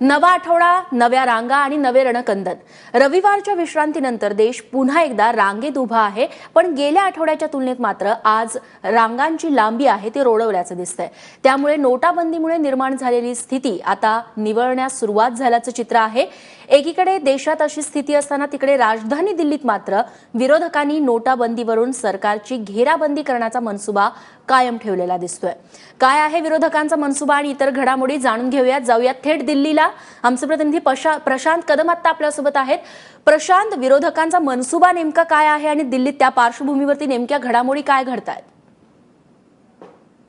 नवा आठवडा, नव्या रांगा आणि नवे रणकंदन। रविवारच्या विश्रांतीनंतर देश पुन्हा एकदा रांगेत उभा आहे, पण गेल्या आठवड्याच्या तुलनेत मात्र आज रांगांची लांबी आहे ती रोडवल्याचं दिसतंय। त्यामुळे नोटाबंदीमुळे निर्माण झालेली स्थिती आता निवळण्यास सुरुवात झाल्याचं चित्र आहे। एकीकडे देशात अशी स्थिती असताना तिकडे राजधानी दिल्लीत मात्र विरोधकांनी नोटाबंदीवरून सरकारची घेराबंदी करण्याचा मनसुबा कायम ठेवलेला दिसतोय। काय आहे विरोधकांचा मनसुबा आणि इतर घडामोडी जाणून घेऊयात। जाऊयात थेट दिल्लीला। आमचे प्रतिनिधी प्रशांत कदम आता आपल्यासोबत आहेत। प्रशांत, विरोधकांचा मनसुबा नेमका काय आहे आणि दिल्लीत त्या पार्श्वभूमीवरती नेमक्या घडामोडी काय घडतायत?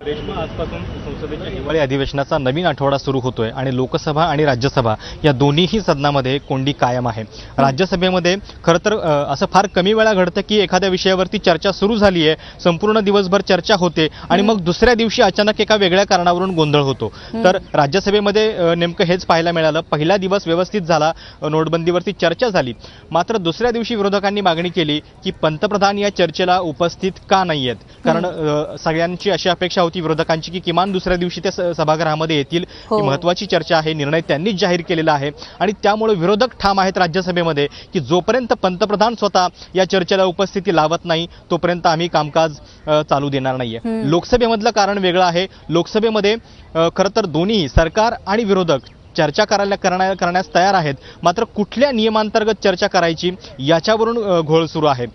रेश्मा, आजपासून संसदेच्या हिवाळी अधिवेशनाचा नवीन आठवडा सुरू होतोय आणि लोकसभा आणि राज्यसभा या दोन्हीही सदनामध्ये कोंडी कायम आहे। राज्यसभेमध्ये खरं तर असं फार कमी वेळा घडतं की एखाद्या विषयावरती चर्चा सुरू झाली आहे, संपूर्ण दिवसभर चर्चा होते आणि मग दुसऱ्या दिवशी अचानक एका वेगळ्या कारणावरून गोंधळ होतो। तर राज्यसभेमध्ये नेमकं हेच पाहायला मिळालं। पहिला दिवस व्यवस्थित झाला, नोटबंदीवरती चर्चा झाली, मात्र दुसऱ्या दिवशी विरोधकांनी मागणी केली की पंतप्रधान या चर्चेला उपस्थित का नाहीयेत, कारण सगळ्यांची अशी अपेक्षा होती विरोधकांची की किमान दुसऱ्या दिवशी ते सभागृहामध्ये येतील। ही महत्त्वाची चर्चा आहे, निर्णय त्यांनीच जाहीर केलेला आहे आणि त्यामुळे विरोधक ठाम आहेत राज्यसभेमध्ये की जोपर्यंत पंतप्रधान स्वतः या चर्चेला उपस्थिती लावत नाही तोपर्यंत आम्ही कामकाज चालू देणार नाहीये। लोकसभेमधलं कारण वेगळं आहे। लोकसभेमध्ये खरं तर दोन्ही सरकार आणि विरोधक चर्चा करण्यास तयार आहेत, मात्र कुठल्या नियमांतर्गत चर्चा करायची याच्यावरून घोळ सुरू आहे।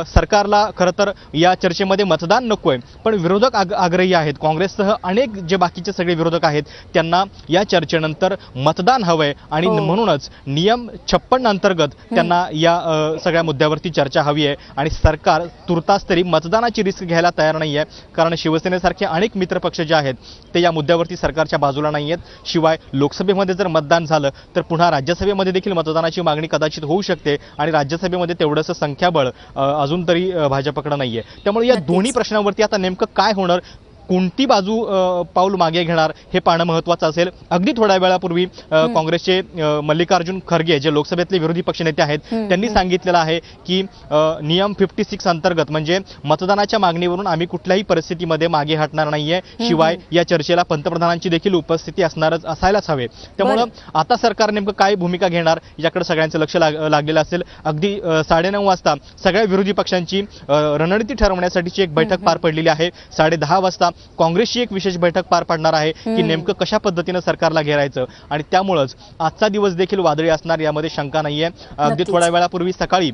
सरकारला खरं तर या चर्चेमध्ये मतदान नकोय, पण विरोधक आग्रही आहेत। काँग्रेससह अनेक जे बाकीचे सगळे विरोधक आहेत त्यांना या चर्चेनंतर मतदान हवंय आणि म्हणूनच नियम 56 अंतर्गत त्यांना या सगळ्या मुद्द्यावरती चर्चा हवी आहे आणि सरकार तुर्तास तरी मतदानाची रिस्क घ्यायला तयार नाहीये, कारण शिवसेनेसारखे अनेक मित्रपक्ष जे आहेत ते या मुद्द्यावरती सरकारच्या बाजूला नाहीयेत। शिवाय लोकसभेमध्ये जर मतदान झालं तर पुन्हा राज्यसभेमध्ये देखील मतदानाची मागणी कदाचित होऊ शकते आणि राज्यसभेमध्ये तेवढंसं संख्याबळ अजून तरी भाजपकडे नाहीये। त्यामुळे या दोन्ही प्रश्नांवरती आता नेमकं काय होणार, कोणती बाजू पाऊल मागे घेणार हे पाहणं महत्त्वाचं असेल। अगदी थोड्या वेळापूर्वी काँग्रेसचे मल्लिकार्जुन खरगे जे लोकसभेतले विरोधी पक्षनेते आहेत त्यांनी सांगितलेलं आहे की नियम 56 अंतर्गत म्हणजे मतदानाच्या मागणीवरून आम्ही कुठल्याही परिस्थितीमध्ये मागे हटणार नाहीये। शिवाय या चर्चेला पंतप्रधानांची देखील उपस्थिती असायलाच हवे। त्यामुळं आता सरकार नेमकं काय भूमिका घेणार याकडे सगळ्यांचं लक्ष लागलेलं असेल। अगदी 9:30 वाजता सगळ्या विरोधी पक्षांची रणनीती ठरवण्यासाठीची एक बैठक पार पडलेली आहे। 10:30 वाजता काँग्रेसची एक विशेष बैठक पार पडणार आहे की नेमकं कशा पद्धतीने सरकारला घेरायचं आणि त्यामुळेच आजचा दिवस देखील वादळी असणार यामध्ये शंका नाहीये। अगदी थोड्या वेळापूर्वी सकाळी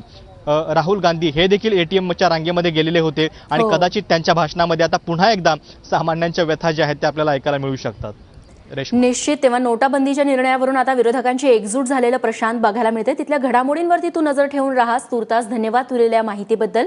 राहुल गांधी हे देखील एटीएमच्या रांगेमध्ये गेलेले होते आणि कदाचित त्यांच्या भाषणामध्ये आता पुन्हा एकदा सामान्यांच्या व्यथा ज्या आहेत त्या आपल्याला ऐकायला मिळू शकतात। निश्चित, तेव्हा नोटाबंदीच्या निर्णयावरून आता विरोधकांची एकजूट झालेलं प्रशांत बघायला मिळते। तिथल्या घडामोडींवरती तू नजर ठेवून राहास। तुर्तास धन्यवाद तुलेल्या माहितीबद्दल।